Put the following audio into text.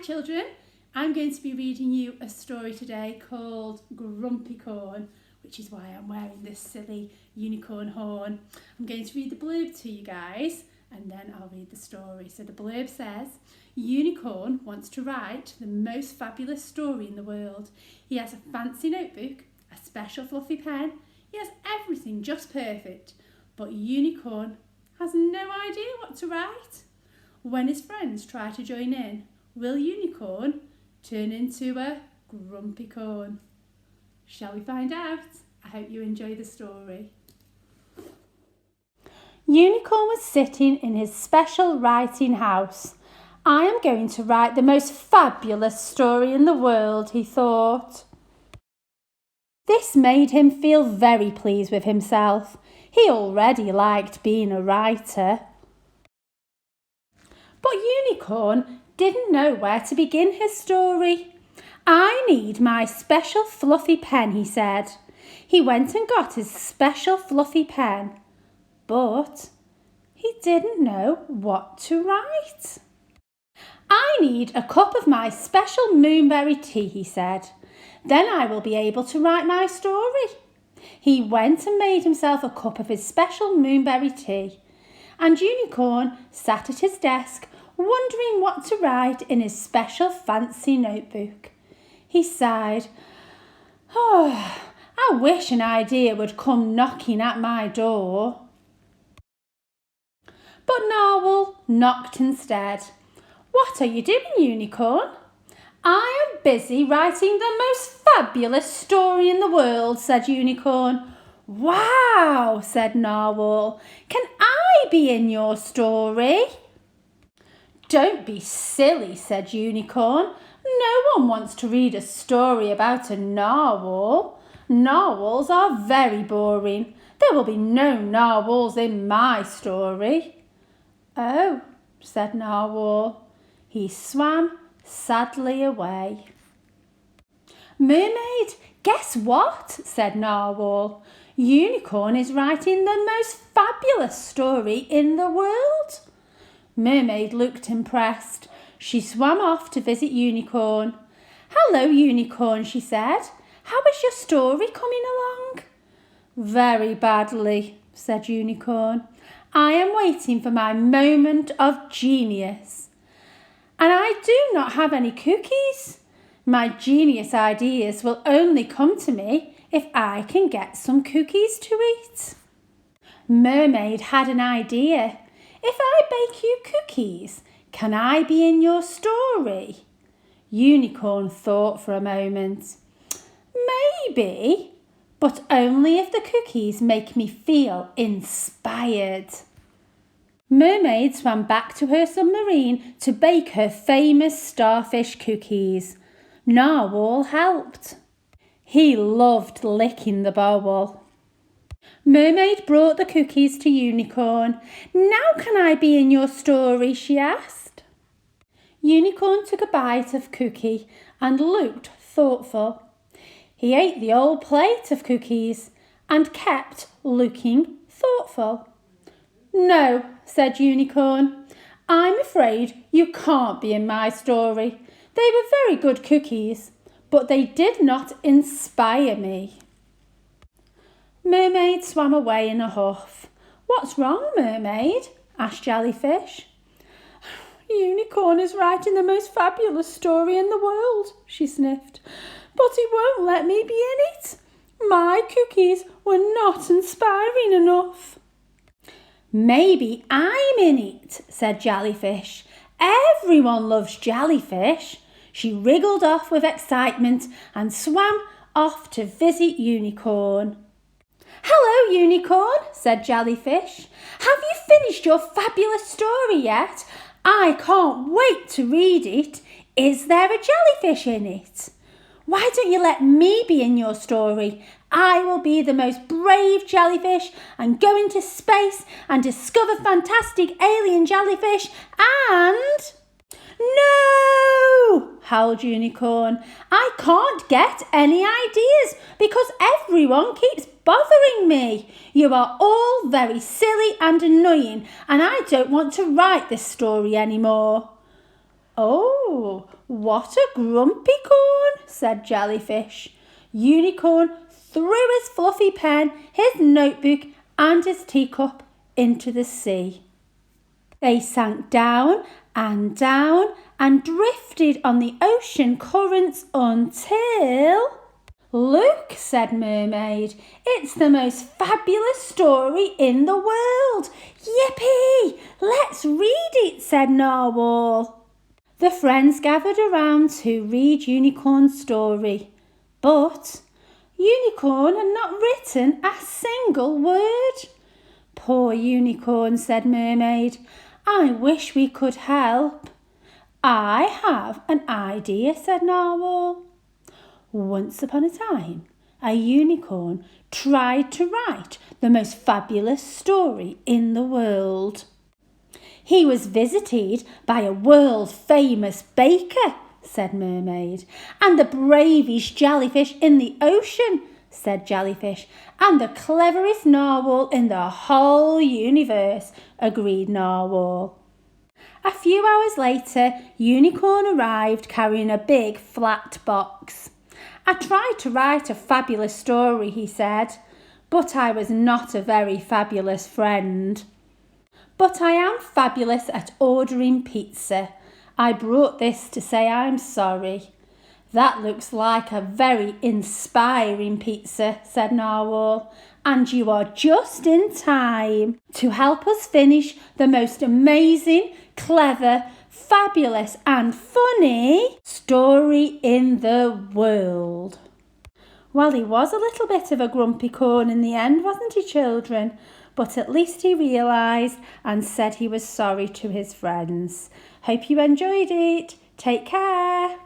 children, I'm going to be reading you a story today called Grumpy Corn, which is why I'm wearing this silly unicorn horn. I'm going to read the blurb to you guys and then I'll read the story. So the blurb says, Unicorn wants to write the most fabulous story in the world. He has a fancy notebook, a special fluffy pen. He has everything just perfect, but Unicorn has no idea what to write. When his friends try to join in, will Unicorn turn into a grumpy corn? Shall we find out? I hope you enjoy the story. Unicorn was sitting in his special writing house. I am going to write the most fabulous story in the world, he thought. This made him feel very pleased with himself. He already liked being a writer. But Unicorn didn't know where to begin his story. I need my special fluffy pen, he said. He went and got his special fluffy pen, but he didn't know what to write. I need a cup of my special moonberry tea, he said. Then I will be able to write my story. He went and made himself a cup of his special moonberry tea, and Unicorn sat at his desk wondering what to write in his special fancy notebook. He sighed. Oh, I wish an idea would come knocking at my door. But Narwhal knocked instead. What are you doing, Unicorn? I am busy writing the most fabulous story in the world, said Unicorn. Wow, said Narwhal. Can I be in your story? Don't be silly, said Unicorn. No one wants to read a story about a narwhal. Narwhals are very boring. There will be no narwhals in my story. Oh, said Narwhal. He swam sadly away. Mermaid, guess what? Said Narwhal. Unicorn is writing the most fabulous story in the world. Mermaid looked impressed. She swam off to visit Unicorn. Hello, Unicorn, she said. How is your story coming along? Very badly, said Unicorn. I am waiting for my moment of genius. And I do not have any cookies. My genius ideas will only come to me if I can get some cookies to eat. Mermaid had an idea. If I bake you cookies, can I be in your story? Unicorn thought for a moment. Maybe, but only if the cookies make me feel inspired. Mermaid swam back to her submarine to bake her famous starfish cookies. Narwhal helped. He loved licking the bowl. Mermaid brought the cookies to Unicorn. Now can I be in your story? She asked. Unicorn took a bite of cookie and looked thoughtful. He ate the old plate of cookies and kept looking thoughtful. No, said Unicorn. I'm afraid you can't be in my story. They were very good cookies, but they did not inspire me. Mermaid swam away in a huff. What's wrong, Mermaid? Asked Jellyfish. Unicorn is writing the most fabulous story in the world, she sniffed, but he won't let me be in it. My cookies were not inspiring enough. Maybe I'm in it, said Jellyfish. Everyone loves Jellyfish. She wriggled off with excitement and swam off to visit Unicorn. Hello, Unicorn, said Jellyfish. Have you finished your fabulous story yet? I can't wait to read it. Is there a jellyfish in it? Why don't you let me be in your story? I will be the most brave jellyfish and go into space and discover fantastic alien jellyfish and... No, howled Unicorn. I can't get any ideas because everyone keeps bothering me. You are all very silly and annoying and I don't want to write this story anymore. Oh, "What a grumpy corn," said Jellyfish. Unicorn threw his fluffy pen, his notebook and his teacup into the sea. They sank down and drifted on the ocean currents until... "Look," said Mermaid, "it's the most fabulous story in the world." "Yippee! Let's read it," said Narwhal. The friends gathered around to read Unicorn's story, but Unicorn had not written a single word. "Poor Unicorn," said Mermaid. "I wish we could help." "I have an idea," said Narwhal. Once upon a time, a unicorn tried to write the most fabulous story in the world. "He was visited by a world-famous baker," said Mermaid. "And the bravest jellyfish in the ocean," said Jellyfish. "And the cleverest narwhal in the whole universe," agreed Narwhal. A few hours later, Unicorn arrived carrying a big flat box. "I tried to write a fabulous story," he said, "but I was not a very fabulous friend. But I am fabulous at ordering pizza. I brought this to say I'm sorry." "That looks like a very inspiring pizza," said Narwhal, "and you are just in time to help us finish the most amazing, clever, fabulous and funny story in the world." Well, he was a little bit of a grumpy corn in the end, wasn't he, children? But at least he realised and said he was sorry to his friends. Hope you enjoyed it. Take care.